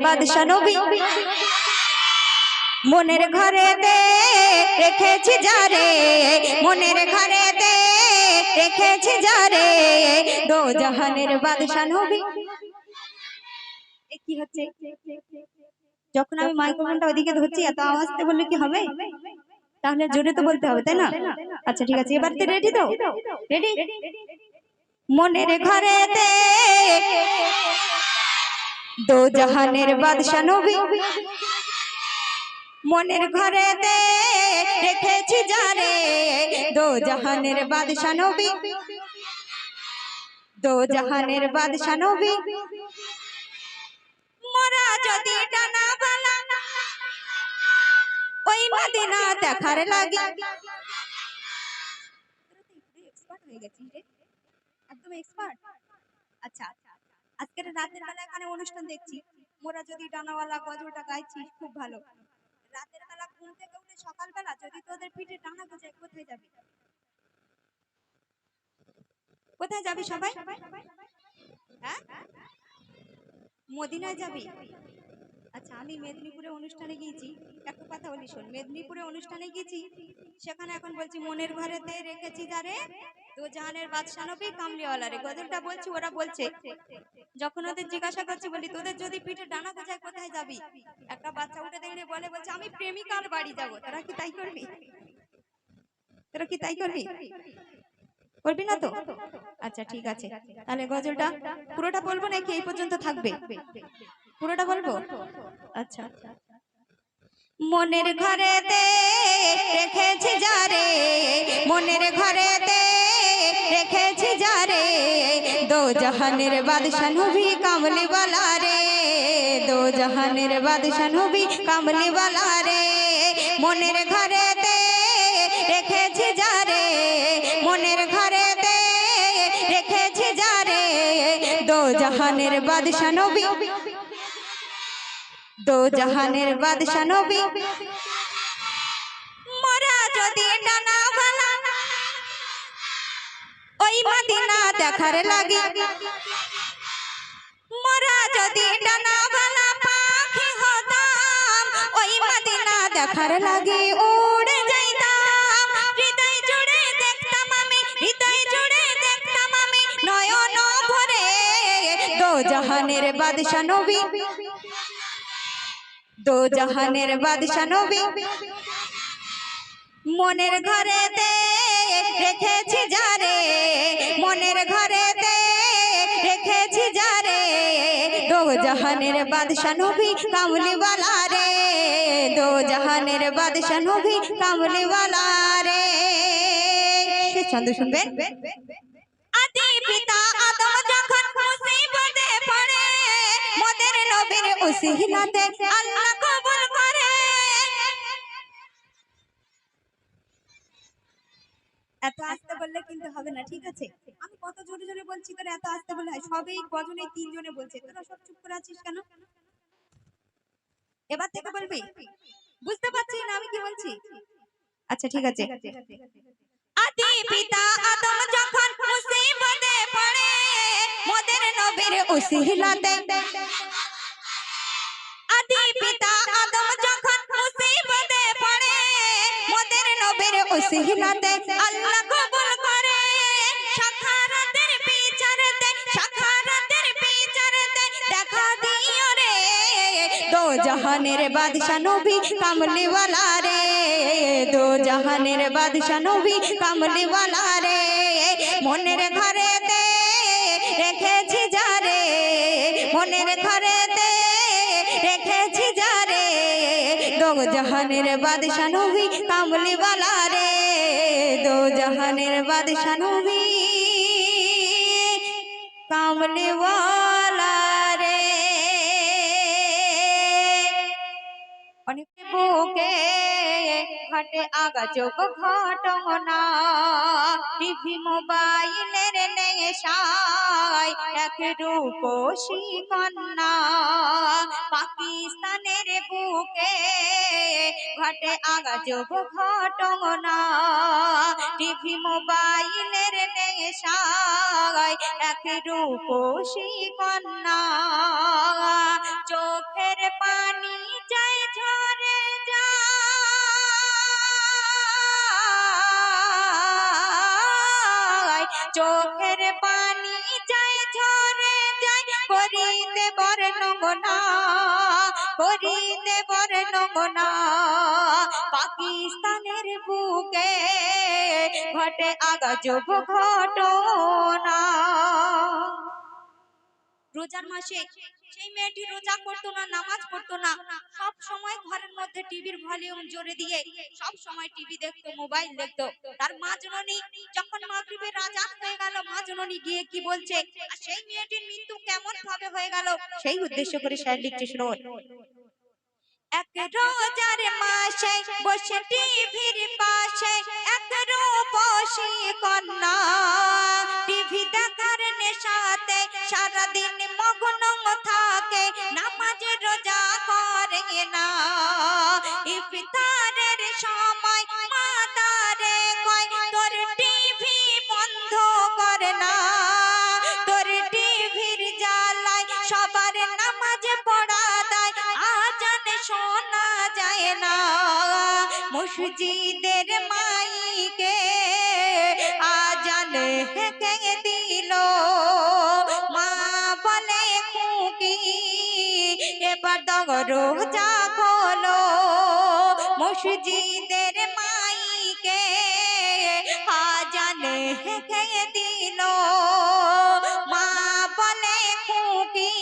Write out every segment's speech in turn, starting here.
বাদশা নবী মনের ঘরেতে রেখেছি যারে, মনের ঘরেতে রেখেছি যারে, দো জাহানের বাদশা নবী। কি হচ্ছে যখন আমি মাইক্রোফোনটা ওইদিকে ধরছি এত আওয়াজতে বললে কি হবে? তাহলে জোরে তো বলতে হবে, তাই না? আচ্ছা ঠিক আছে, এবার তো রেডি তো? রেডি? মনের ঘরেতে দো জাহানের বাদশা নবী, মনের ঘরেতে রেখেছি যারে, দো জাহানের বাদশা নবী, দো জাহানের বাদশা নবী। মোরা যদি ডানা বালা ওই মদিনা দেখার লাগি, একদম এক্সপার্ট। আচ্ছা আজকের রাতের বেলা এখানে অনুষ্ঠান দেখছি, মোরা যদি ডানাওয়ালা গজলটা গাইছিস খুব ভালো। রাতের বেলা ঘুম থেকে উঠে সকালবেলা যদি তোদের পিঠে ডানা গজায় কোথায় যাবি? কোথায় যাবি সবাই? হ্যাঁ মদিনায় যাবি? আচ্ছা আমি মেদিনীপুরে অনুষ্ঠানে গিয়েছি, একটা কথা বলি শোন। মেদিনীপুরে অনুষ্ঠানে গিয়েছি, সেখানে এখন বলছি মনের ঘরেতে রেখেছি যারে, দো জাহানের বাদশা নবী কামলিওয়ালা রে, গজলটা বলছি। ওরা বলছে, যখন ওদের জিজ্ঞাসা করছি বলি তোদের যদি পিঠে ডানা গজায় কোথায় যাবি, একটা বাচ্চা উঠে দাঁড়িয়ে বলছে আমি প্রেমিকার বাড়ি যাব। তোরা কি তাই করবি? তোরা কি তাই করবি? করবি না তো? আচ্ছা ঠিক আছে, তাহলে গজলটা পুরোটা বলবো নাকি এই পর্যন্ত থাকবে? পুরোটা বলবো? আচ্ছা। মনের ঘরেতে রেখেছি যারে, মনের ঘরেতে রেখেছি যারে, দো জাহানের বাদশা নবী কামলিওয়ালা রে, দো জাহানের বাদশা নবী কামলিওয়ালা রে। মনের ঘরেতে রেখেছি যারে, মনের ঘরেতে রেখেছি যারে, দো জাহানের বাদশা নবী, দো জাহানের বাদশা নবী। মোরা যদি ডানা বালা ওই মদিনা দেখার লাগি, মোরা যদি ডানা বালা পাখি হতাম ওই মদিনা দেখার লাগি উড়ে যাইতাম। হৃদয় জুড়ে দেখতাম আমি, হৃদয় জুড়ে দেখতাম আমি নয়ন ভরে, দো জাহানের বাদশা নবী, দো জাহানের বাদশা নবী। মনের ঘরেতে রেখেছি যারে, মনের ঘরেতে রেখেছি যারে, দো জাহানের বাদশা নবী কামলিওয়ালা রে, দো জাহানের বাদশা নবী কামলিওয়ালা রে। ছন্দ শুনবেন। আদি পিতা আদম যখন মুসিবতে পড়ে, মোদের নবীর উসিলাতে আল্লাহ কবুল করে। এত আস্তে বললে কিন্তু হবে না, ঠিক আছে? আমি কত জোরে জোরে বলছি, তোরা এত আস্তে বললে হয়? সবেই গজনে তিনজনে বলছে, তোরা সব চুপ করে আছিস কেন? এবার থেকে বলবি? বুঝতে পারছিস না আমি কি বলছি? আচ্ছা ঠিক আছে। আদি পিতা আদম যখন মুসিবতে পড়ে, মোদের নবীর উসিলাতে, আদি পিতা আদম যখন মুসিবতে পড়ে, মোদের নবীর উসিলাতে আল্লাহ কবুল করে। সাখারাতের বিচারতে, সাখারাতের বিচারতে দেখা দিও রে, দো জাহানের বাদশা নবী কামলিওয়ালা রে, দো জাহানের বাদশা নবী কামলিওয়ালা রে। মনের ঘরেতে রেখেছি যারে, মনের ঘরেতে রেখেছি যারে, দো জাহানের বাদশা নবী কামলিওয়ালা রে, দো জাহানের বাদশা নবী কামলিওয়ালা রে। অনেক বুকে ঘটে আগাজব ঘটনা, টিভি মোবাইলের নেশায় এক রূপসী কন্যা, পাকিস্তানের বুকে ঘটে আগাজব ঘটনা, টিভি মোবাইলের নেশায় এক রূপসী কন্যা, চোখের চোখের পানি যায় ঝরে যায় করিতে বর্ণনা, করিতে বর্ণনা। পাকিস্তানের বুকে ঘটে আজব ঘটনা। রোজার মাসে সেই মেয়েটি রোজা করতো না, নামাজ পড়তো না, সব সময় ঘরের মধ্যে টিভির ভলিউম জোরে দিয়ে সব সময় টিভি দেখতো, মোবাইল দেখতো। তার মা জননী যখন মাগরিবের আযান হয়ে গেল, মা জননী গিয়ে কি বলছে, আর সেই মেয়েটির মৃত্যু কেমন ভাবে হয়ে গেল সেই উদ্দেশ্য করে শায়র লিখছে, শুনুন। এক রোজার মাসে বসে টিভির পাশে এক রূপসী কন্যা, টিভি দেখার নেশাতে সারাদিন মগ্ন থাকে, নামাজ রোজা করে না। ইফতারের সময় মা তারে কয় তোর টিভি বন্ধ করে না, তোর টিভির জ্বালায় সবার নামাজ পড়া দেয়, আজান শোনা যায় না। মসজিদের মাইকে আজান হেঁকে দিল, মা বলে খুকি এবার দরজা খোলো। মসজিদের মাইকে আজান হেঁকে দিল, মা বলে খুকি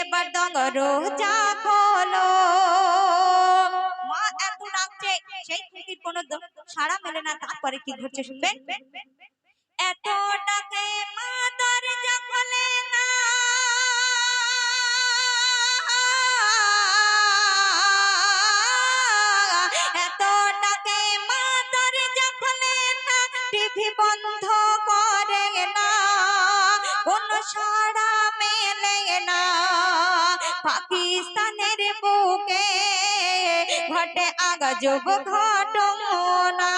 এবার দরজা খোলো। মা এত ডাকছে, সেই খুকির কোনো সাড়া মেলে না। তারপরে কি ঘটছে শুনবেন। এত ডাকে মা দরজা খোলে না, এত ডাকে মা দরজা খোলে না, টিভি বন্ধ করে না, কোন সাড়া মেলে না। পাকিস্তানের বুকে ঘটে আজব ঘটনা।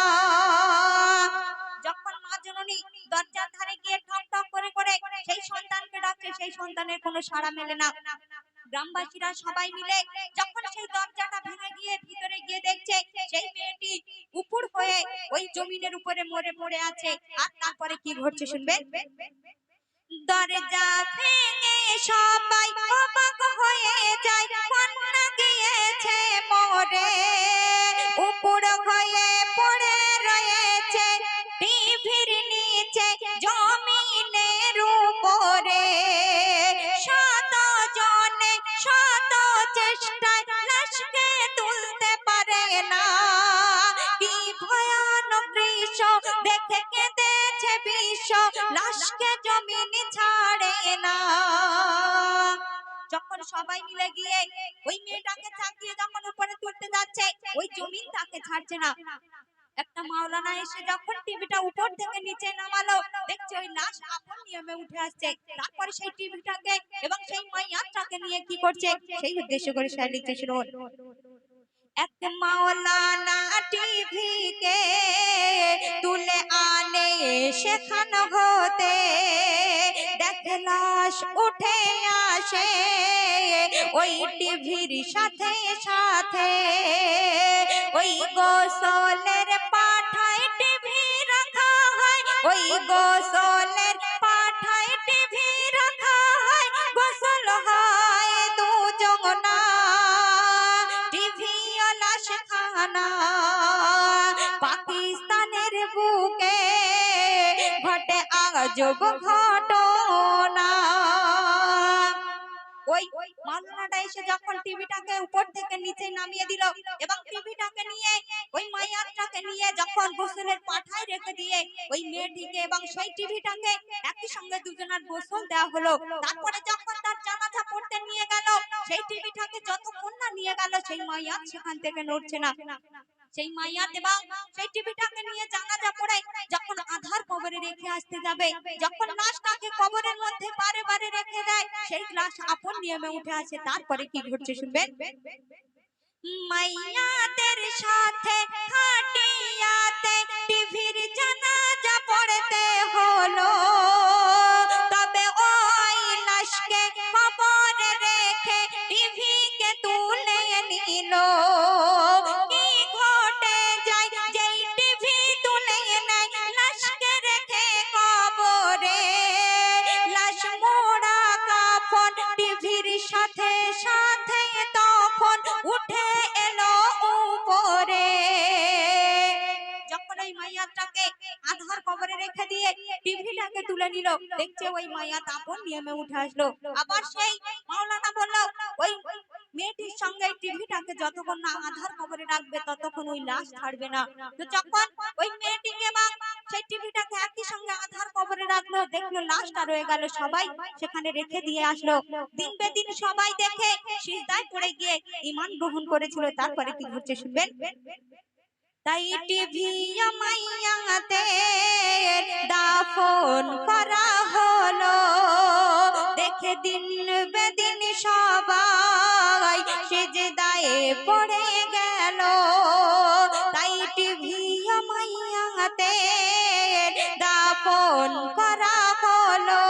যখন মা জননী দরজার ধারে গিয়ে ঠক ঠক করে সেই সন্তানকে ডাকছে, সেই সন্তানের কোনো সাড়া মেলে না। গ্রামবাসীরা সবাই মিলে যখন সেই দরজাটা ভেঙে গিয়ে ভিতরে গিয়ে দেখছে সেই মেয়েটি উপর হয়ে ওই জমিনের উপরে মরে পড়ে আছে। আর তারপরে কি ঘটছে শুনবেন। দরজা ভেঙে সবাই অবাক হয়ে যায়, কন্যা গিয়েছে মরে, উপর হয়ে পড়ে রয়েছে টিভির নিচে জমিনের উপরে। শত জনে শত চেষ্টায় লাশকে তুলতে পারে না, কি ভয়ানক দৃশ্য দেখে কেঁদেছে বিশ্ব, লাশকে জমিন ছাড়ে না। যখন সবাই মিলে গিয়ে ওই মেয়েটাকে চাকিয়ে যখন উপরে তুলতে যাচ্ছে, ওই জমিন তাকে ছাড়ছে না। একটা মাওলানা এসে যখন টিভিটা উপর থেকে নিচে নামালো, দেখছে ওই লাশ আপন নিয়মে উঠে আসছে। তারপরে সেই টিভিটাকে এবং সেই মাইয়াটাকে নিয়ে কি করছে সেই উদ্দেশ্য করে শায়র লিখছে, শুনুন। এক মাওলানা টিভিকে তুলে আনে সেখান হতে, দেখে লাশ উঠে আসে ওই টিভির সাথে সাথে। ওই গোসলের পাঠায় টিভি রাখা হয়, ওই গোসলের পাঠায় টিভি রাখা হয়, গোসল হয় দুজনা, টিভি ও লাশ খানা। পাকিস্তানের বুকে ঘটে আজব ঘটনা। ওই মাওলানাটা এসে যখন টিভিটাকে উপর থেকে নিচে নামিয়ে দিল এবং টিভিটাকে নিয়ে ওই মাইয়াটাকে নিয়ে যখন গোসলের পাঠায় রেখে দিয়ে ওই মেয়েটিকে এবং সেই টিভিটাকে একই সঙ্গে দুজনের গোসল দেওয়া হলো। তারপরে যখন তার জানাজা পড়তে নিয়ে গেল, সেই টিভিটাকে যতক্ষণ না নিয়ে গেল সেই মাইয়াত সেখান থেকে নড়ছে না। সেই মাইয়াত এবং সেই টিভিটাকে নিয়ে জানাজা পড়ে যখন আধার কবরে রেখে আসতে যাবে, যখন লাশটাকে কবরের মধ্যে বারে বারে রেখে দেয়, সেই লাশ আপন নিয়মে উঠে আসে। তারপরে কি ঘটছে শুনবেন। মাইয়াতের সাথে খাটিয়াতে টিভির জানাজা পড়তে হলো, তবে ওই লাশকে কবরে রেখে টিভিকে তুলে নিল। কি ঘটে যায় যেই টিভি তুলে নেয় লাশকে রেখে ওই মায়া তাপন নিয়মে উঠে আসলো। আবার সেই মাওলানা বলল ওই মেয়েটির সঙ্গে টিভিটাকে যতক্ষণ না আধার কবরে রাখবে ততক্ষণ ওই লাশ ছাড়বে না। তো যখন ওই মেয়েটিকে এবং সেই টিভিটাকে একই সঙ্গে আধার কবরে রাখলো, দেখলো লাশটা রয়ে গেল, সবাই সেখানে রেখে দিয়ে আসলো। দিন বেদিন সবাই দেখে সিজদায় পড়ে গিয়ে ঈমান গ্রহণ করেছিল। তারপরে কি ঘটছে শুনবেন। তাই টিভি মাইয়াতে দাফন করা হলো, দেখে দিন বেদিন সবাই সিজদায় পড়ে গেল। তাই টিভি মাইয়াতে দাফন করা হলো,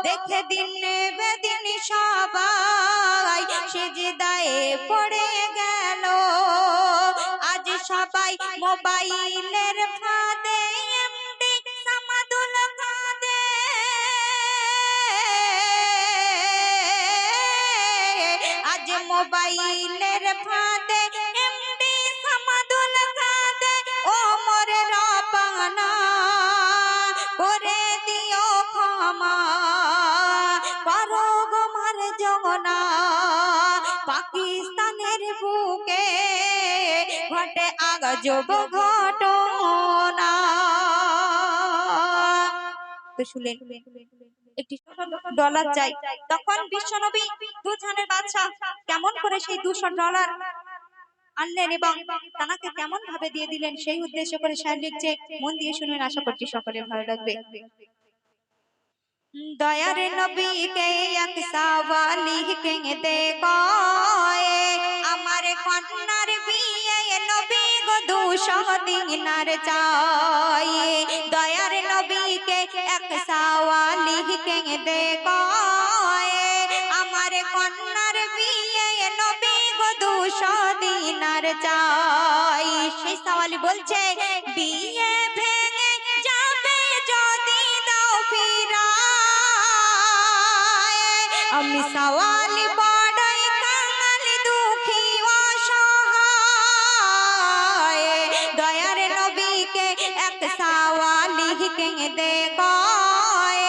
দেখে দিন বেদিন সবাই সিজদায় পড়ে গেল। আজ সবাই মোবাইলের ফাঁদে এমডি সামাদুল কাঁদে, আজ মোবাইলের ফাঁদে এমডি সামাদুল কাঁদে। ও মোরে রব্বানা করে দিও ক্ষমা, করো গো মার্জনা, পাকিস্তানের বুকে ঘটে আজব ঘটনা। তো শুনলেন একটি ডলার চাই। তখন বিশ্বনবী দুজাহানের বাদশা কেমন করে সেই $200 আনলেন এবং তাকে কেমন ভাবে দিয়ে দিলেন, সেই উদ্দেশ্য করে শায়র লিখছে। মন দিয়ে শুনবেন, আশা করছি সকলের ভালো লাগবে। দয়ার নবীকে এক সওয়ালি কেঁদে কয়, আমার কন্যার বিয়ে নবী গো 200 দিনার চাই। দয়ার নবীকে এক সওয়ালি কেঁদে কয়, আমার কন্যার বিয়ে নবী গো 200 দিনার চাই। সেই সওয়ালি বলছে, বিয়ে ভেঙে যাবে যদি দাও ফিরায়, আমি সওয়ালি বড়ই কাঙাল দুঃখী অসহায়। দয়ার নবীকে এক সওয়ালি কেঁদে কয়,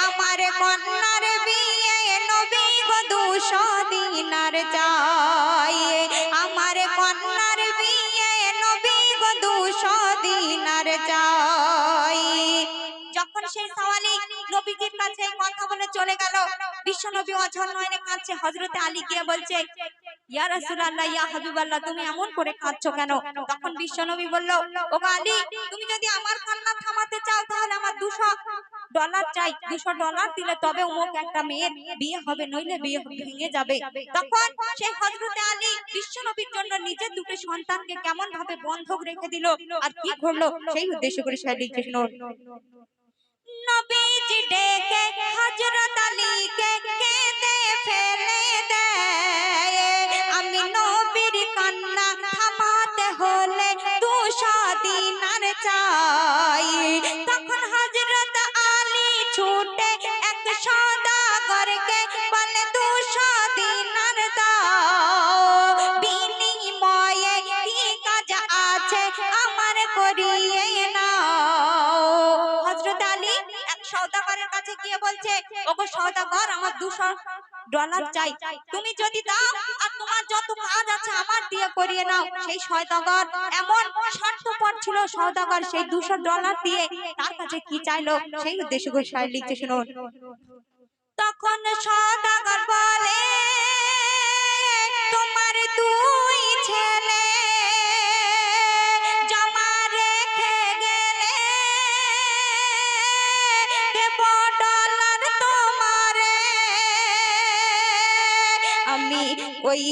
আমার কন্যার বিয়ে নবী গো 200 দিনার চাই। আমার কন্যার বিয়ে নবী গো 200 দিনার চাই। যখন সেই সওয়ালি নবীজির কাছে কথা বলে চলে গেল, বিশ্বনবী অঝর নয়নে কাঁদছে। হযরতে আলী গিয়ে বলছে, ইয়া রাসূলুল্লাহ, ইয়া হাবিবাল্লাহ, তুমি এমন করে কাঁদছো কেন? তখন বিশ্বনবী বলল, ও আলী, তুমি যদি আমার কান্না থামাতে চাও তাহলে আমার $200 চাই। $200 দিলে তবে অমুক একটা মেয়ের বিয়ে হবে, নইলে বিয়ে ভেঙে যাবে। তখন সেই হযরতে আলী বিশ্বনবীর জন্য নিজের দুটো সন্তানকে কেমন ভাবে বন্ধক রেখে দিল, আর কি করলো সেই উদ্দেশ্য করে শায়র লিখছে। শুনুন। নবীজি ডেকে হযরত আলীকে কেঁদে ফেলে দেয়, আমি নবীর কান্না থামাতে হলে 200 দিনার চাই। তখন হযরত আলী ছুটে এক সওদাগরকে বলে, 200 দিনার দাও, বিনিময়ে কি কাজ আছে আমার করিয়ে নাও। হযরত আলী এক সওদাগরের কাছে গিয়ে বলছে, ওগো সওদাগর, আমার $200 চাই, তুমি যদি দাও আর তোমার যত কাজ আছে আমার দিয়ে করিয়ে নাও। সেই সওদাগর এমন স্বার্থপর ছিল, সওদাগর সেই $200 দিয়ে তার কাছে কি চাইলো সেই উদ্দেশ্য করে শায়র লিখছে। শুনুন। তখন সওদাগর বলে, তোমার 2 ছেলে জমা রেখে গেলে, দেব ডলার তোমারে, আমি ওই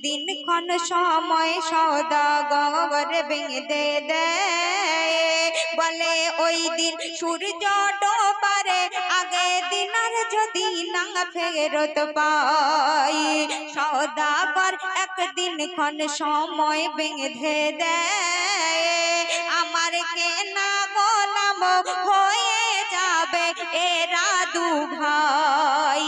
দিনক্ষণ সময় সওদাগর বেঁধে দেয়, বলে ওই দিন সূর্য ডোবারে আগে দিনার যদি না ফেরত পাই। সওদাগর একদিন ক্ষণ সময় বেঁধে দেয়, আমার কেনা গোলাম হয়ে যাবে এরা দু ভাই।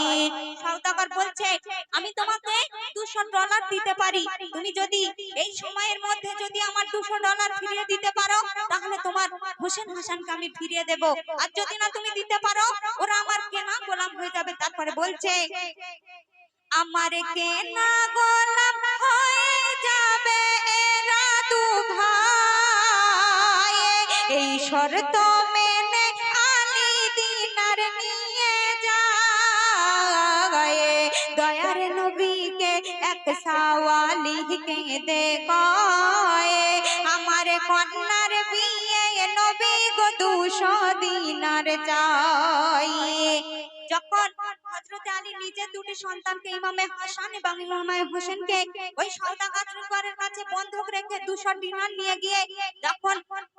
সওদাগর বলছে আমি তোমাকে $200 দিতে পারি, তুমি যদি এই সময়ের মধ্যে যদি আমার $200 ফিরিয়ে দিতে পারো তাহলে তোমার হোসেন হাসানকে আমি ফিরিয়ে দেব, আর যদি না তুমি দিতে পারো ওরা আমার কেনা গোলাম হয়ে যাবে। তারপরে বলছে আমার কেনা গোলাম হয়ে যাবে এরা দু ভাই, এই শর্ত মেনে আলী দিনার নিয়ে যায়। দয়ার নবীকে এক সাওয়ালি কেঁদে কয় আমার কন্যার বিয়ে নবী গো 200 দিনার চাই। যখন হযরত আলী নিজে দুটি সন্তানকে ইমামে হাসান এবং ইমামে হোসেনকে ওই সওদাগরের কাছে বন্ধক রেখে 200 দিনার নিয়ে গিয়ে যখন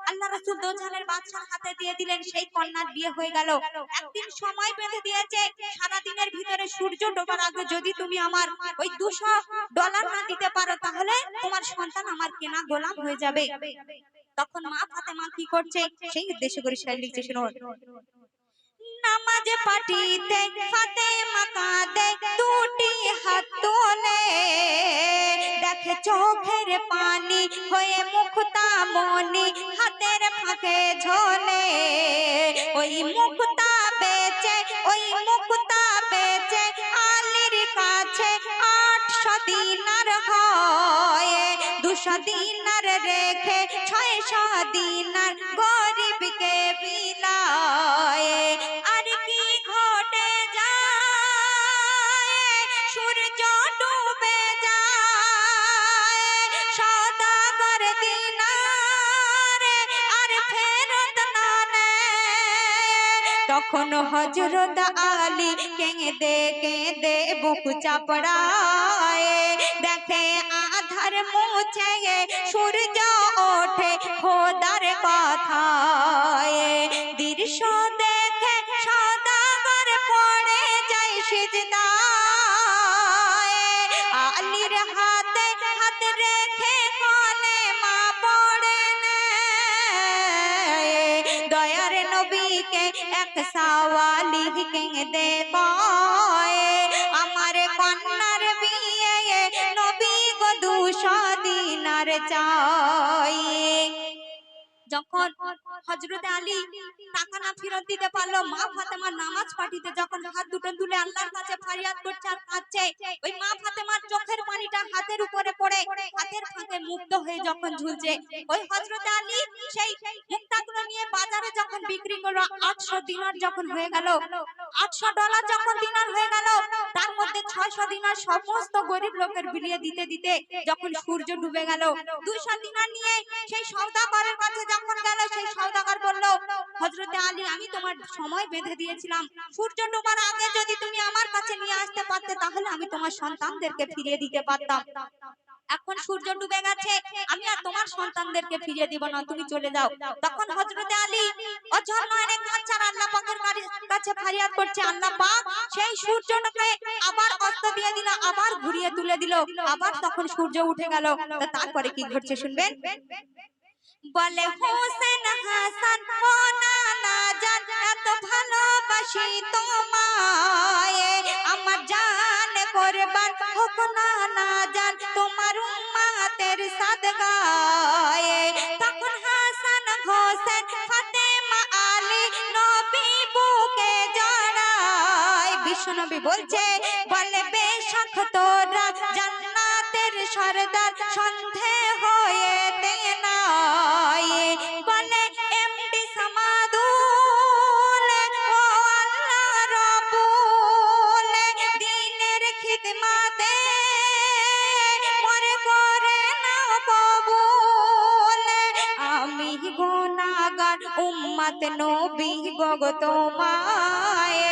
আল্লাহ রাসূল দোজাহানের বাদশার হাতে দিয়ে দিলেন, সেই কন্যার বিয়ে হয়ে গেল। একদিন সময় বেঁধে দিয়েছে, সারা দিনের ভিতরে সূর্য ডোবার আগে যদি তুমি আমার ওই $200 না দিতে পারো তাহলে তোমার সন্তান আমার কেনা গোলাম হয়ে যাবে। তখন মা ফাতেমা কি করছে সেই উদ্দেশ্য করে শায়র লিখছে, শুনুন। নামাজ পাঠিতে ফাতেমা কাঁদে দুটি হাত তোলে, দেখে চোখের পানি হয়ে মুক্তা মনি হাতের ফাঁকে ঝোলে। ওই মুক্তা বেচে আলীর কাছে 800 দিনার হয়, 200 দিনার রেখে 600 দিনার গরিবকে বিলায়। আর কি ঘটে যায় সূর্য ডুবে যায়, সওদাগর দিনার আর ফেরত না নেয়। তখন হযরত আলী কেঁদে কেঁদে বুক চাপড়ায়, দেখে আধার মুছে সূর্য ওঠে খোদার কথায়। দৃশ্য দেখে সওদাগর পড়ে যায় সিজদায়, আলীর হাতে হাত রেখে কলেমা পড়ে নেয়। দয়ার নবীকে এক সাওয়ালি কেঁদে কয় আমার কন্যার বিয়ে নবী গো 200 দিনার চাই। যখন হযরত আলী টাকা না ফেরত দিতে পারলো, মা ফাতেমা নামাজ পাঠিতে যখন হাত দুটো তুলে আল্লাহর কাছে ফরিয়াদ করছে আর কাঁদছে, ওই মা ফাতেমার চোখের পানিটা হাতের উপরে পড়ে হাতের ফাঁকে মুক্ত হয়ে যখন ঝুলছে, ওই হযরত আলী সেই মুক্তাগুলো নিয়ে বাজারে যখন বিক্রি করলো, 800 দিনার যখন হয়ে গেল, $800 যখন দিনার হয়ে গেল, তার মধ্যে 600 দিনার সমস্ত গরিব লোকের বিলিয়ে দিতে দিতে যখন সূর্য ডুবে গেল, 200 দিনার নিয়ে সেই সওদাগরের কাছে যখন গেল, সেই সওদাগর বলল হযরত আলী আমি তোমার সময় বেঁধে দিয়েছিলাম, সূর্য ডোবার আগে যদি তুমি আমার কাছে নিয়ে আসতে পারতে তাহলে আমি তোমার সন্তানদেরকে ফিরিয়ে দিতে পারতাম। এখন সূর্য ডুবে গেছে, আমি আর তোমার সন্তানদেরকে ফিরিয়ে দিব না, তুমি চলে যাও। তখন হযরত আলী অঝর নয়নে কাঁদছে আর আল্লাহ পাকের কাছে ফরিয়াদ করছে, আল্লাহ পাক সেই সূর্যটাকে আবার অস্ত দিয়ে দিল, আবার ঘুরিয়ে তুলে দিল, আবার তখন সূর্য উঠে গেল। তারপরে কি ঘটছে শুনবেন। বলে হোসেন হাসান ও নানা জান এত ভালোবাসি তোমায়, আমার জান কুরবান হোক নানা জান তোমার উম্মতের সাদগায়। তখন হাসান হোসেন ফাতেমা আলী নবী বুকে জড়ায়। বিশ্বনবী বলছে বলে বেশক তোরা জান্নাতের সরদার সন্দেহ হয়ে তেনায়। বলে এমডি সামাদুল ও আল্লাহ রব্বুল দ্বীনের খিদমতে মরে করে নাও কবুল। আমি গুনাহগার উম্মত নবী গো তোমায়,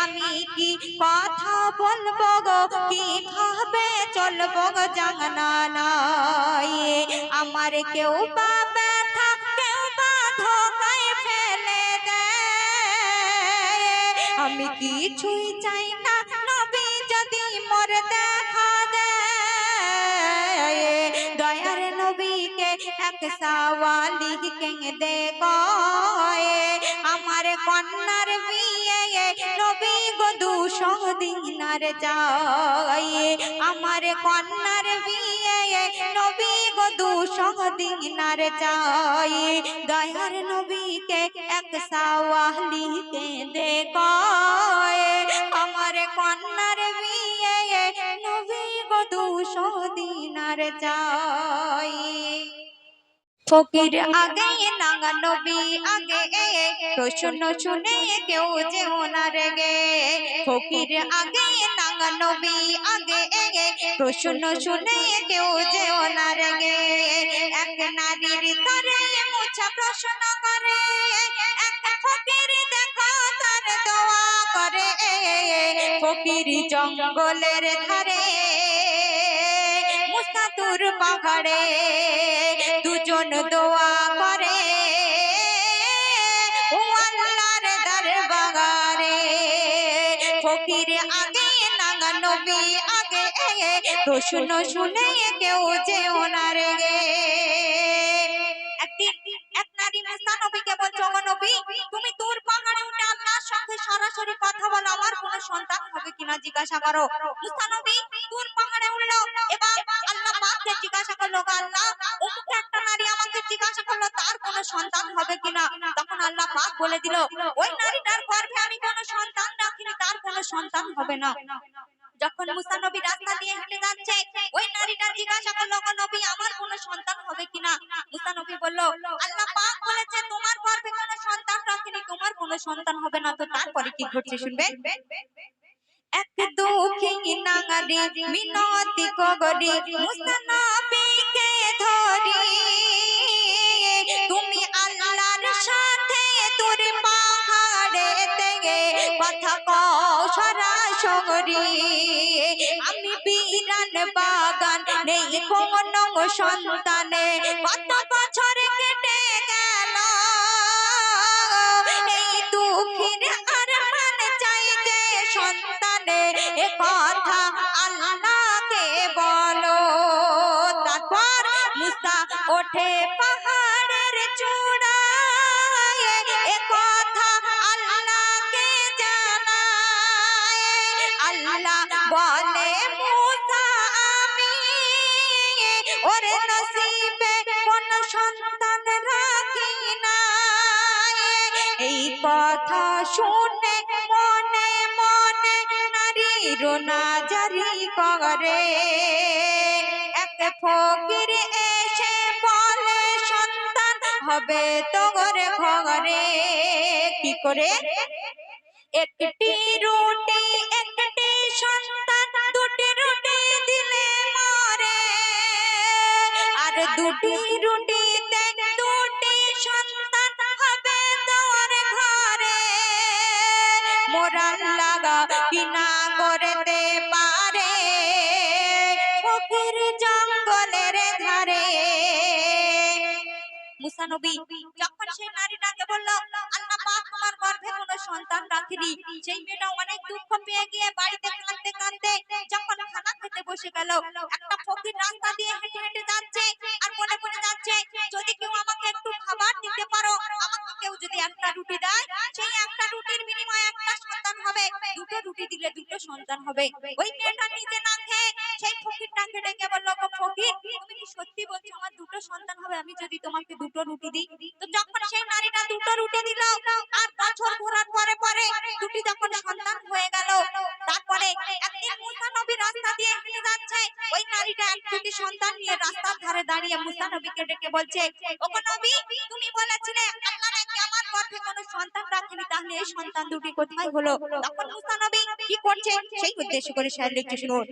আমি কি কথা বলবো গো কিভাবে চলবো গো জানা নাই। আমার কেউ বা ব্যথা কেউ বা ধোকায় ফেলে দেয়, আমি কিছুই চাই না নবী যদি মোর দেখা দেয়। দয়ার নবীকে এক সাওয়ালি কেঁদে কয় আমার কন্যার বিয়ে দিনার চাই, আমার কন্যার বিয়ে নবী গো 200 দিনার চাই। দয়ার নবীকে এক সাওয়ালিকে দেখায়, আমার কন্যার বিয়ে নবী গো 200 দিনার চাই। ফকির আগে নাঙ্গা নবী আগে, প্রশ্ন শুনে কেউ যে ওনার গে। ফকির আগে নাঙ্গা নবী আগে, প্রশ্ন শুনে কেউ যে ওনার গে। এক নারীর তরে মুছা প্রশ্ন করে, এক ফকির দেখো তার দোয়া করে। ফকির জঙ্গলের ধারে মুসাতুর পাহাড়ে দুজন দোয়া করে ও আল্লাহর দরবারে। ফকির আগে নাঙ্গা নবী আগে, প্রশ্ন শুনে কেউ যে ওনার গে। একদিন এক নারী মুসা নবীকে বলছে, ওগো নবী, তুমি তুর পাহাড়ে উঠে আল্লাহর সঙ্গে সরাসরি কথা বলো, আমার কোনো সন্তান হবে কিনা জিজ্ঞাসা করো। মুসা নবী তুর পাহাড়ে উঠলো, এবার আল্লাহ পাককে জিজ্ঞাসা করলো, আল্লাহ অমুক একটা নারী আমাকে জিজ্ঞাসা করলো তার কোনো সন্তান হবে কিনা। তখন আল্লাহ পাক বলে দিল, ওই নারীটার গর্ভে আমি কোনো সন্তান রাখিনি, তার কোনো সন্তান হবে না। যখন মুসা নবী রাস্তা দিয়ে হেঁটে যাচ্ছে, ওই নারীটা জিজ্ঞাসা করলো, ওগো নবী, আমার কোনো সন্তান হবে কিনা। মুসা নবী বলল, আল্লাহ পাক বলেছে তোমার গর্ভে কোনো সন্তান রাখিনি, তোমার কোনো সন্তান হবে না। তো তারপরে কি ঘটছে শুনবে। এক দুঃখী নারী মিনতি করি মুসা নবীকে ধরি, তুমি আল্লাহর সাথে তোর পাহাড়ে থেকে কথা কও সরাসরি। আমি বিরান বাগান নেই কোনো সন্তানে, কত বছর কেটে গেল, এই দুঃখীর আরমান চাই যে সন্তানে, এ কথা আল্লাহকে বলো। তারপর মুসা ওঠে পাহাড়ের চূড়ায়, এ কথা আল্লাহকে জানায়। আল্লাহ বলে, মুসা আমি ওরে নসিবে কোন সন্তান রাখি না। এই কথা শুনে মনে মনে নারী রোনা জারি করে। এক ফকির এসে বলে, সন্তান হবে তোর ঘরে। কি করে? একটি রুটি একটি সন্তান, দুটি রুটি দিলে মরে, আর দুটি রুটিতে দুটি সন্তান হবে তোর ঘরে। মোরা লাগা কিনা করতে পারে ফকির জঙ্গলের ধারে। মুসা নবী যখন সেই নারীটাকে বলল, আল্লাহ পাক তোমার গর্ভে কোনো সন্তান রাখেনি, সেই মেয়েটা অনেক দুঃখ পেয়ে গিয়ে বাড়িতে কাঁদতে কাঁদতে যখন খানা খেতে বসে গেল, একটা ফকির রাস্তা দিয়ে হেঁটে হেঁটে যাচ্ছে আর মনে মনে যাচ্ছে, যদি কেউ আমাকে একটু খাবার দিতে পারো, আমাকে কেউ যদি একটা রুটি দেয়, সেই একটা রুটির বিনিময়ে একটা সন্তান হবে, দুটো রুটি দিলে দুটো সন্তান হবে। ওই মেয়েটা নিজে না খেয়ে সেই ফকিরটাকে ডেকে বলল, গো ফকির, তুমি কি সত্যি বলছো আমার দুটো সন্তান হবে আমি যদি তোমাকে দুটো রুটি দিই? তো যখন সেই নারীটা দুটো রুটি দিল, আর বছর ঘোরার পরে পরে দুটি যখন সন্তান হয়ে গেল, তারপরে একদিন মুসা নবী রাস্তা দিয়ে হেঁটে যাচ্ছে, ওই নারীটা এক দুটি সন্তান নিয়ে রাস্তার ধারে দাঁড়িয়ে মুসা নবীকে ডেকে বলছে, ওগো নবী, তুমি বলেছিলে আল্লাহ নাকি আমার গর্ভে কোনো সন্তান রাখেনি, তাহলে এই সন্তান দুটি কোথায় হলো? তখন মুসা নবী কি করছে সেই উদ্দেশ্য করে শেয়ার লিখছে, শুনুন।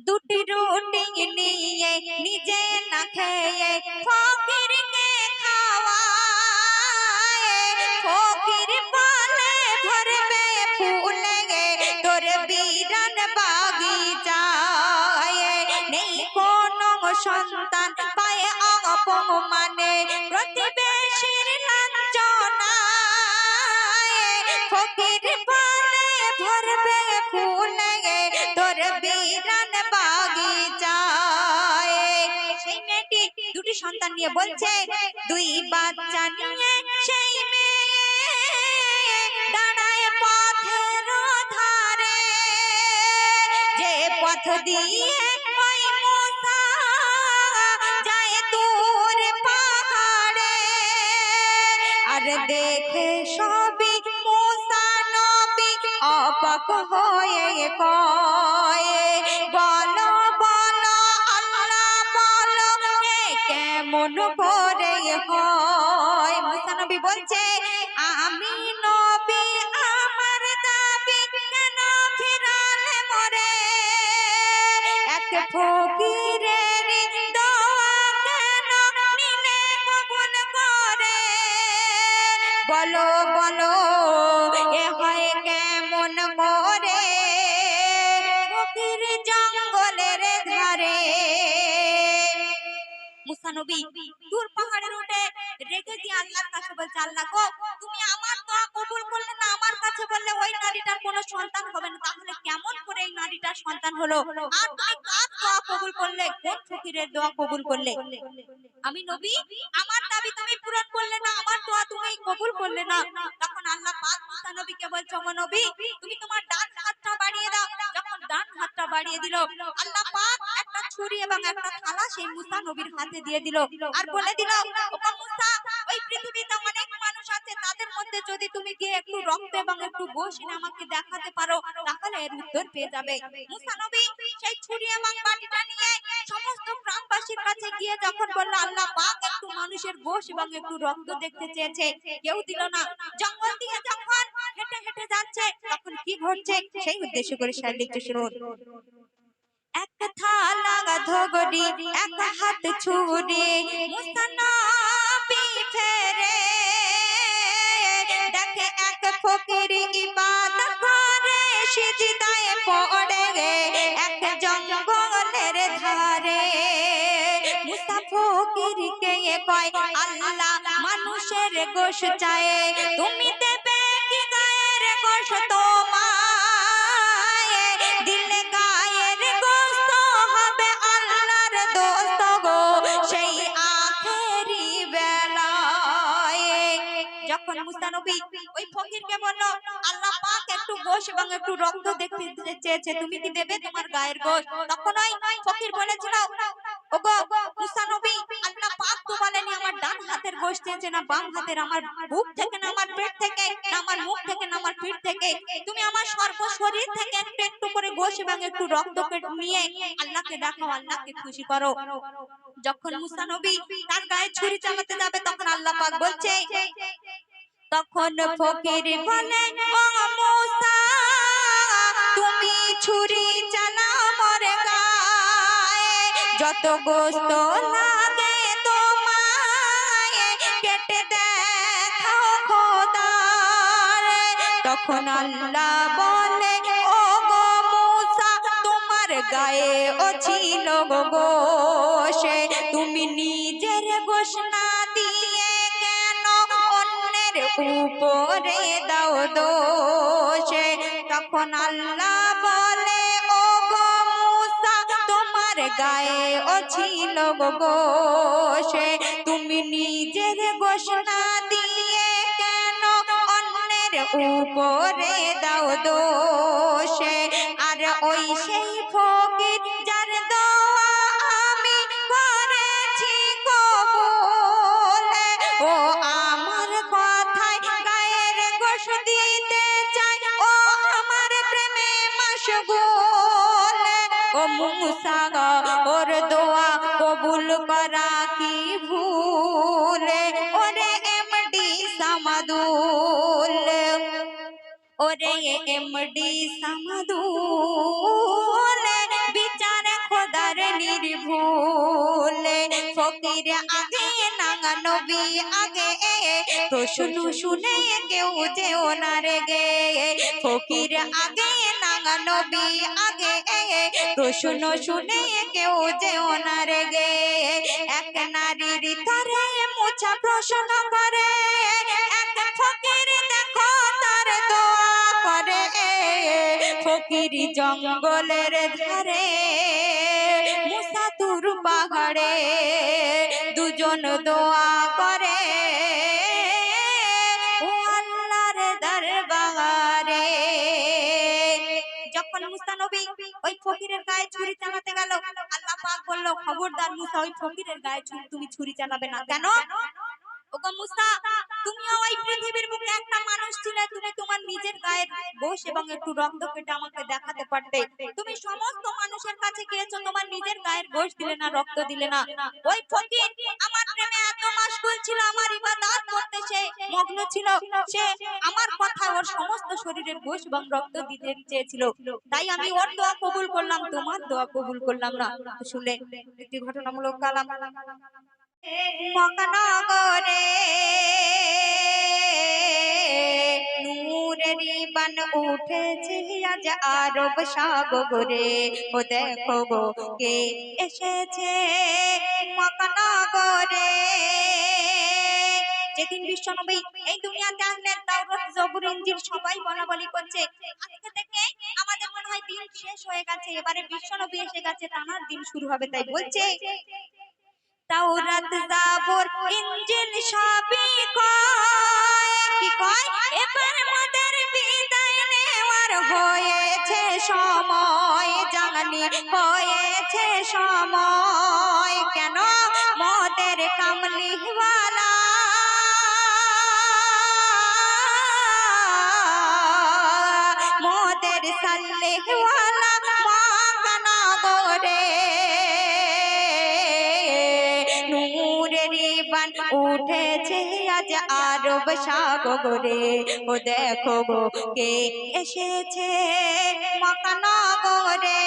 দুটি রুটি নিয়ে নিজে না খেয়ে ফকিরকে খাওয়ায়, ফকির বলে ভরবে ফুলে তোর বিরান বাগিচায়, নেই কোনো সন্তান পায় অপমানে প্রতিবেশীর লাঞ্ছনায়, ফকির বলে ভরবে ফুলে তোর বিরান বাগিচায়। সেই মেয়েটি দুটি সন্তান নিয়ে বলছে, দুই বাচ্চা নিয়ে সেই মেয়ে দাঁড়ায় পথের পথ দিয়ে ওই মুসা যায় দূর পাহাড়ে, আর দেখে সবই মুসা নবী অবাক হয়ে কয়, বলো বলো আল্লাহ বলো এ কেমন করে হয়। মুসা নবী বলছে, আমি নবী আমার দাবি কেন ফিরালে মরে, এক ফকিরের দোয়া কেন নিলে কবুল করে, বলো বলো এ হয় কেমন করে, ফকির জঙ্গলের ধারে। মুসা নবী দূর পাহাড়ের উঠে রেগে দিয়ে আল্লাহর কাছে বলছে, আল্লাহ গো তুমি আমার দোয়া কবুল করলে না, আমার কাছে বললে ওই নারীটার কোনো সন্তান হবে না, তাহলে কেমন করে এই নারীটার সন্তান হলো? আর তুমি কার দোয়া কবুল করলে, কোন ফকিরের দোয়া কবুল করলে? আমি নবী আমার দাবি তুমি পূরণ করলে না, আমার দোয়া তুমি কবুল করলে না। তখন আল্লাহ পাক মুসা নবীকে বলছে, ও নবী তুমি তোমার ডান হাতটা বাড়িয়ে দাও। যখন ডান হাতটা বাড়িয়ে দিল, আল্লাহ পাক একটা ছুরি এবং একটা থালা সেই মুসা নবীর হাতে দিয়ে দিল, আর বলে দিল, ও মুসা ওই পৃথিবীতে অনেক মানুষ আছে, তাদের মধ্যে যদি তুমি গিয়ে একটু রক্ত এবং একটু গোশত এনে আমাকে দেখাতে পারো, তাহলে এর উত্তর পেয়ে যাবে। মুসা নবী সেই ছুরি এবং বাটিটা নিয়ে সমস্ত গ্রামবাসীর কাছে গিয়ে যখন বলল, আল্লাহ পাক একটু মানুষের গোশত এবং একটু রক্ত দেখতে চেয়েছে, কেউ দিল না। জঙ্গল দিয়ে যখন হেঁটে হেঁটে যাচ্ছে, তখন কি ঘটছে সেই উদ্দেশ্য করে শায়র লিখতে শুনুন। এক থালা ধগরি এক হাত ছুরি, মুসা নবী ফেরে দেখে এক ফকির ইবাদত করে সিজদায় পড়ে এক জঙ্গলের ধারে। মুসা ফকিরকে কয়, আল্লাহ মানুষের গোশত চায়, তুমি দেবে কি গায়ের গোশত তোমায়, দিলে গায়ের গোশত হবে আল্লাহর দোস্ত গো সেই আখেরি বেলায়। যখন মুসা নবী ওই ফকিরকে বলল, আল্লাহ পাক একটু গোশত এবং একটু রক্ত দেখতে চেয়েছে, তুমি কি দেবে তোমার গায়ের গোশত? তখন ওই ফকির বলেছিল, ওগো মুসা নবী আল্লাহ পাক তো বলেনি আমার ডান হাতের গোশত চেয়েছে না বাম হাতের, আমার বুক থেকে না আমার পেট থেকে না আমার মুখ থেকে না আমার পিঠ থেকে, তুমি আমার সর্ব শরীর থেকে একটু একটু করে গোশত এবং একটু রক্ত নিয়ে আল্লাহকে দেখাও, আল্লাহকে খুশি করো। যখন মুসা নবী তার গায়ে ছুরি চালাতে যাবে, তখন আল্লাহ পাক বলছে, তখন ফকির বলে, ও মুসা তুমি ছুরি চালাও মোর গায়ে, যত গোশত লাগে তোমায় কেটে দেখাও খোদার। তখন আল্লাহ বলে, ও গো মুসা তোমার গায়ে ও ছিল গো গোশত, তুমি নিজের গোশত না দিয়ে কেন অন্যের উপরে দাও দোষ। তখন আল্লাহ বলে, ও গো মুসা তোমার গায়ে ও ছিল গো গোশত, তুমি নিজের গোশত না দিয়ে কেন অন্যের উপরে দাও দোষ। আর ওই সেই ফকির যার দোয়া আমি করেছি কবুল, ও আমার কথায় গায়ের গোশত দিতে চাই, ও আমার প্রেমে মশগুল। ও মুসা ওর দোয়া কবুল করা কি ভুল, ওরে এমডি সামাদুল, ওরে এমডি সামাদুল বিচার খোদার নির্ভুল। ফকির আগে না নবী আগে, প্রশ্ন শুনে কেউ যেও না রেগে, ফকির আগে না নবী আগে, প্রশ্ন শুনে কেউ যেও না রেগে। এক নারীর তরে মুছা প্রশ্ন করে, এক ফকির দেখো তার দোয়া করে, ফকির জঙ্গলের ধারে মুসা তুর পাহাড়ে দুজন দোয়া করে ও আল্লাহর দরবারে। যখন মুসা নবী ওই ফকিরের গায়ে ছুরি চালাতে গেল। আল্লাহ পাক বলল, খবরদার মুসা, ওই ফকিরের গায়ে তুমি ছুরি চালাবে না। কেন? ওগো মুসা, তুমিও ওই পৃথিবীর বুকে একটা মানুষ ছিলে, তুমি তোমার নিজের গায়ের গোশ এবং একটু রক্ত কেটে আমাকে দেখাতে পারতে। তুমি সমস্ত মানুষের কাছে গিয়েছো, তোমার নিজের গায়ের গোশ দিলে না, রক্ত দিলে না। ওই ফকির আমার প্রেমে এত মাশগুল ছিল, আমার ইবাদত করতে সে মগ্ন ছিল, সে আমার কথা ওর সমস্ত শরীরের গোশ এবং রক্ত দিতে চেয়েছিল। তাই আমি ওর দোয়া কবুল করলাম, তোমার দোয়া কবুল করলাম না। শুনলে একটি ঘটনামূলক কালাম। মকনগরে নূরের বান উঠেছে আজ আরব সাগরে। ও দেখো গো কে এসেছে মকনগরে। যেদিন বিশ্বনবী এই দুনিয়াতে আসলেন, তাওরাত, জবুর, ইনজিল সবাই বলাবলি করছে আজকে থেকে আমাদের মনে হয় দিন শেষ হয়ে গেছে, এবারে বিশ্বনবী এসে গেছে, তানার দিন শুরু হবে। তাই বলছে তাওরাত, জাবুর, ইনজিল সবই কয়, কি কয়? এবার মোদের বিদায় নেওয়ার হয়েছে সময়, জানি হয়েছে সময়। কেন? মোদের কামলিওয়ালা মোদের সাল্লেওয়ালা মকনগরে উঠেছে আজ আরব সাগরে। ও দেখো গো কে এসেছে মকনগরে।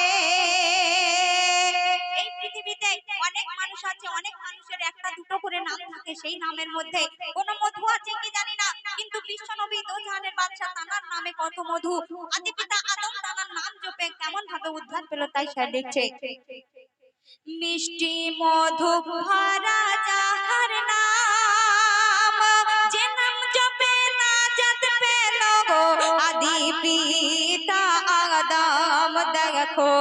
এই পৃথিবীতে অনেক মানুষ আছে, অনেক মানুষের একটা দুটো করে নাম থাকে, সেই নামের মধ্যে কোন মধু আছে কি জানি না, কিন্তু বিশ্বনবী দোজাহানের বাদশা, তানার নামে কত মধু। আদি পিতা আদম তানার নাম জপে কেমন ভাবে উদ্ধার পেল, তাই সে লিখছে মিষ্টি মধু ভরা যাহার নাম, যে নাম জপে নাজাত পেল গো আদি পিতা আদম। দেখো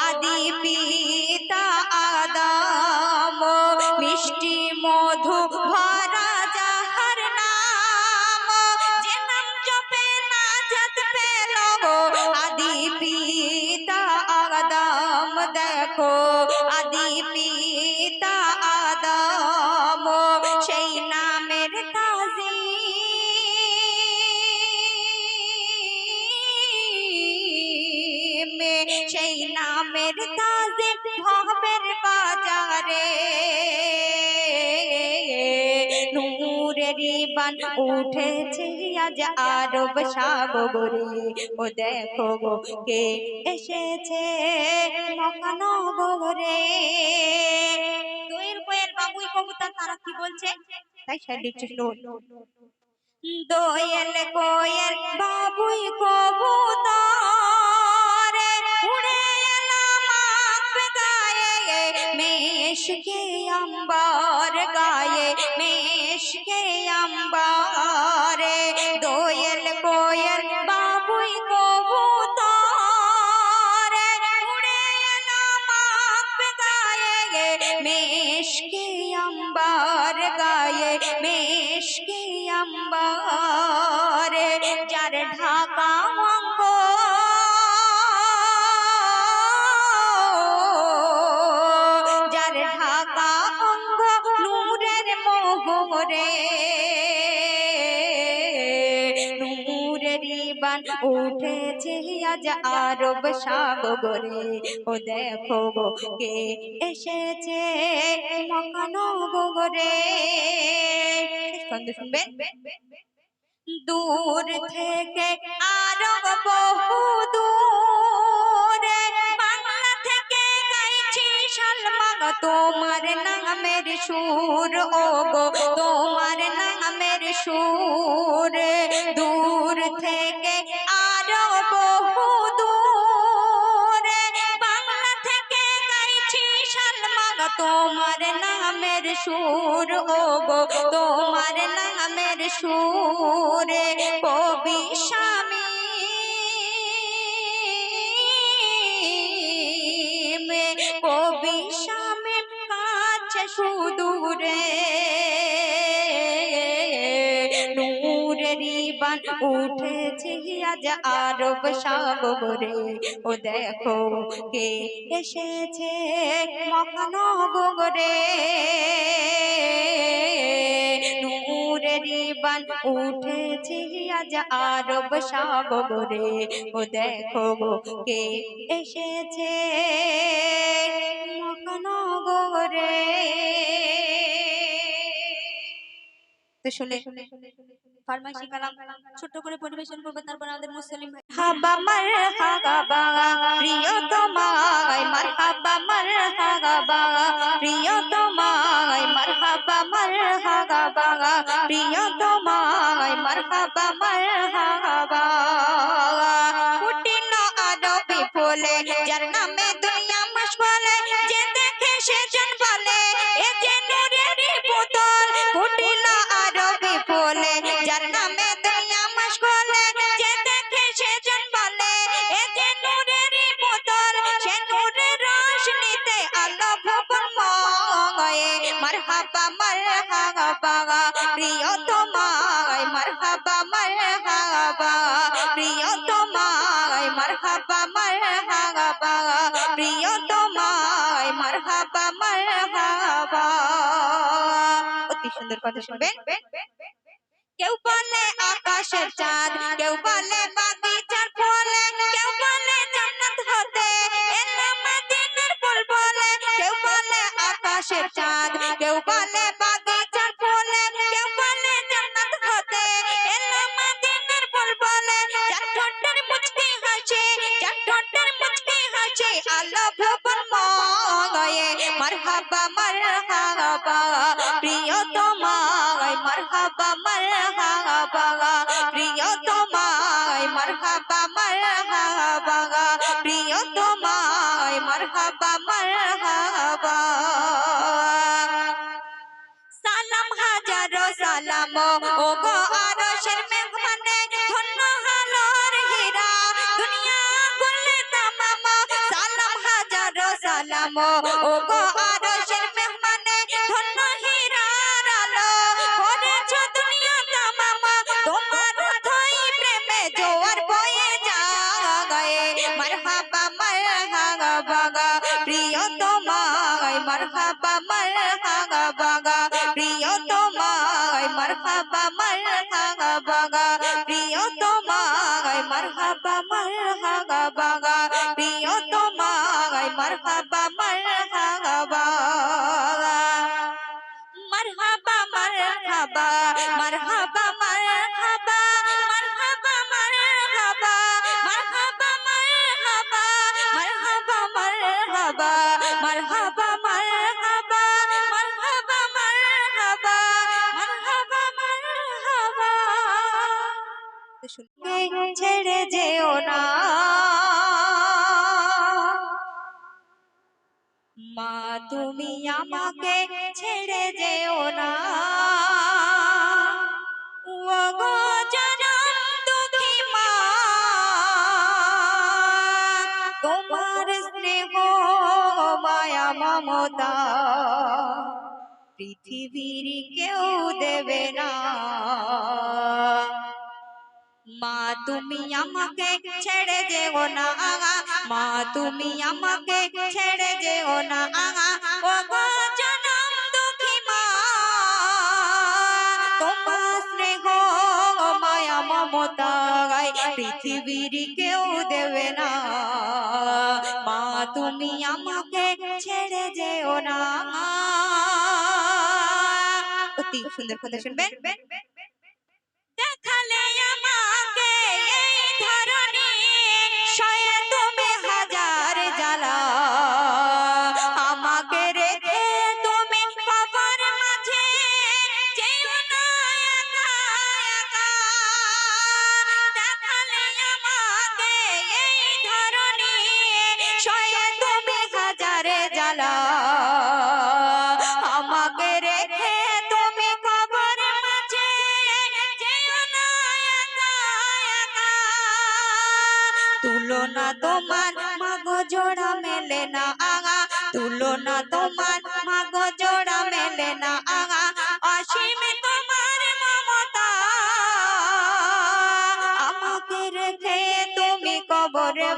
আদি পিতা আদম, মিষ্টি মধু ভরা যাহার নাম, যে নাম জপে নাজাত পেল গো আদি পিতা আদম। দেখো আদি পিতা আদম, সেই নামের তাজিম, সেই নামের তাজিম ভবের বাজারে। নূরের বান উঠেছে আজ আরব সাগরে। ও দেখো গো কে এসেছে মকনগরে। দোয়েল কোয়েল বাবুই কবুতর তারা কি বলছে, তাই সে লিখছে দোয়েল কোয়েল বাবুই কবুতর উড়ে এলাম আকাশ গায়ে, মেশকে আম্বার গায়ে, মেশকে আম্বার। দোয়েল কোয়েল বাবুই কবুতর উড়ে এলাম আকাশ গায়ে, মেশকে আম্বার গায়ে, মেশকে আম্বার। যার ঢাকা অঙ্গ যার ঢাকা অঙ্গ নূরের মোহরে, নূরের বান উঠেছে আজ আরব সাগরে। ও দেখো গো কে এসেছে মকনগরে। শুনবেন দূর থেকে আরো বহু দূরে, বাংলা থেকে গাইছি সালমা তোমার নামের সুর। ও গো তোমার নামের সুর, দূর থেকে আরো বহু দূরে, বাংলা থেকে গাইছি সালমা তোমার নামের সুর। ও গো তোমার নামের সুর, কবি শামীম, কবি শামীম কাছে সুদূরে। নূরের বান বান উঠেছে আজ আরব সাগরে। ও দেখো কে এসেছে মহানগরে, নূরের বান উঠেছে আজ আরব সাগরে। ও দেখো কে এসেছে মহানগরে। তো শুনে ফারমাইশি কালাম ছোট করে পরিবেশন করবে, তারপর আমাদের মুসলিম ভাই হাবা মারহাবা প্রিয় তোমায়, মারহাবা মারহাবা প্রিয় তোমায়, মারহাবা মারহাবা প্রিয় তোমায়, মারহাবা মারহাবা। ফুটিল আরবি ফুলে যার নামে দুনিয়া মশগুলে, যে দেখে সে জন বলে এ যে নূরেরই পুতুল। ফুটিল আরবি ফুলে যার নামে দুনিয়া মশগুলে, যে দেখে সে জন বলে এ যে নূরেরই পুতুল। সে নূরের রোশনীতে আলো ভুবনময়, মারহাবা মারহাবা প্রিয় তোমায়, মারহাবা মারহাবা প্রিয় তোমায়, মারহাবা মারহাবা প্রিয় তোমায়, মারহাবা মারহাবা। অতি সুন্দর কথা শুনবেন। কেউ বলে আকাশের চাঁদ, কেউ বলে বাগিচার ফুল, কেউ বলে জান্নাত হতে এলো মদিনার বুলবুল। কেউ বলে আকাশের চাঁদ, কেউ বলে বাগিচার ফুল, কেউ বলে জান্নাত হতে এলো মদিনার বুলবুল। যার ঠোঁটের মুচকি হাসি, যার ঠোঁটের মুচকি হাসি আলো ভুবনময়, মারহাবা মারহাবা প্রিয় তোমায়, মারহাবা মারহাবা প্রিয় তোমায়, মারহাবা মারহাবা প্রিয় তোমায়, মারহাবা মারহাবা। সালাম হাজারো সালাম ও গো আরশের মেহমানে, ধন্য হালোর হীরা দুনিয়া কুল্লে তামাম। সালাম হাজারো সালাম ও গো আরশের মেহমানে, ধন্য হীরার আলো করেছো দুনিয়া তামাম। তোমার অথই প্রেমে জোয়ার বয়ে যায়, মারহাবা মারহাবা প্রিয় তোমায়, মারহাবা মারহাবা প্রিয় তোমায়, মারহাবা মারহাবা প্রিয় তোমায়, মারহাবা মারহাবা প্রিয় তোমায়, মারহাবা মারহাবা। মারহাবা মারহাবা মারহাবা মারহাবা মারহাবা মারহাবা মারহাবা মারহাবা মারহাবা মারহাবা মারহাবা মারহাবা মারহাবা মারহাবা মারহাবা মারহাবা। ছেড়ে যেও না মা, তুমি আমাকে ছেড়ে যেও না। ও গো জনম দুঃখী মা, তোমার স্নেহ মায়া মমতা পৃথিবীর কেউ দেবে না। মা তুমি আমাকে ছেড়ে যেও না, মা তুমি আমাকে ছেড়ে যেও না। ও গো জনম দুঃখী মা, তোমার স্নেহ মায়া মমতা পৃথিবীর কেউ দেবে না। মা তুমি আমাকে ছেড়ে যেও না। অতি সুন্দর কথা শুনবেন। দেখালে আমাকে এই ধরনী সয়ে তুমি হাজার জ্বালা, আমাকে রেখে তুমি কবর মাঝে যেও না একা একা। দেখালে আমাকে এই ধরনী সয়ে তুমি হাজার জ্বালা, আমাকে রেখে তুমি কবর মাঝে যেও না একা একা। তুলনা তোমার মাগো জোড়া মেলে না, তুলনা তোমার মাগো জোড়া মেলে না। অসীম তোমার মমতা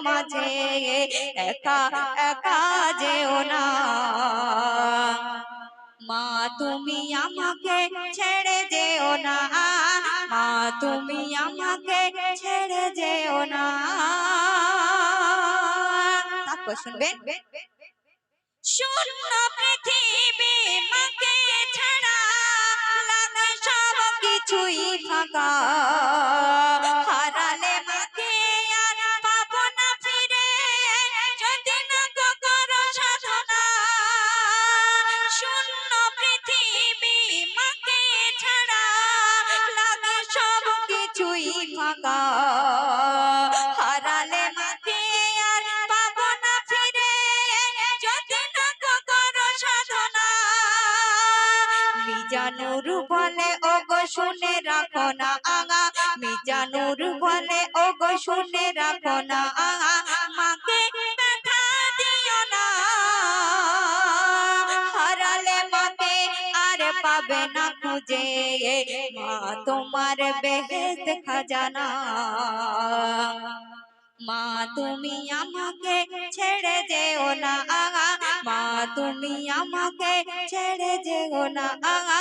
মাঝে একা একা যেও না মা তুমি আমাকে ছেড়ে যেও না মা তুমি আমাকে ছেড়ে যেও না তারপর শুনবেন শূন্য পৃথিবী মাকে ছাড়া লাগে সব কিছুই ফাঁকা হারালে মাকে আর পাবো না ফিরে যদি না গো করো সাধনা শূন্য পৃথিবী মাকে ছাড়া লাগে সব কিছুই ফাঁকা হারালে মাকে আর পাবো না ফিরে যদি না গো করো সাধনা মিজানুর বলে ওগো শুনে রাখো না আগা মিজানুর বলে ওগো শুনে রাখো না আগা মাকে ব্যথা দিও না হারালে মাকে আর পাবে না খুঁজে মা তোমার বেহেশত খাজানা মা তুমি আমাকে ছেড়ে যেও না আগা মা তুমি আমাকে ছেড়ে যেও না আগা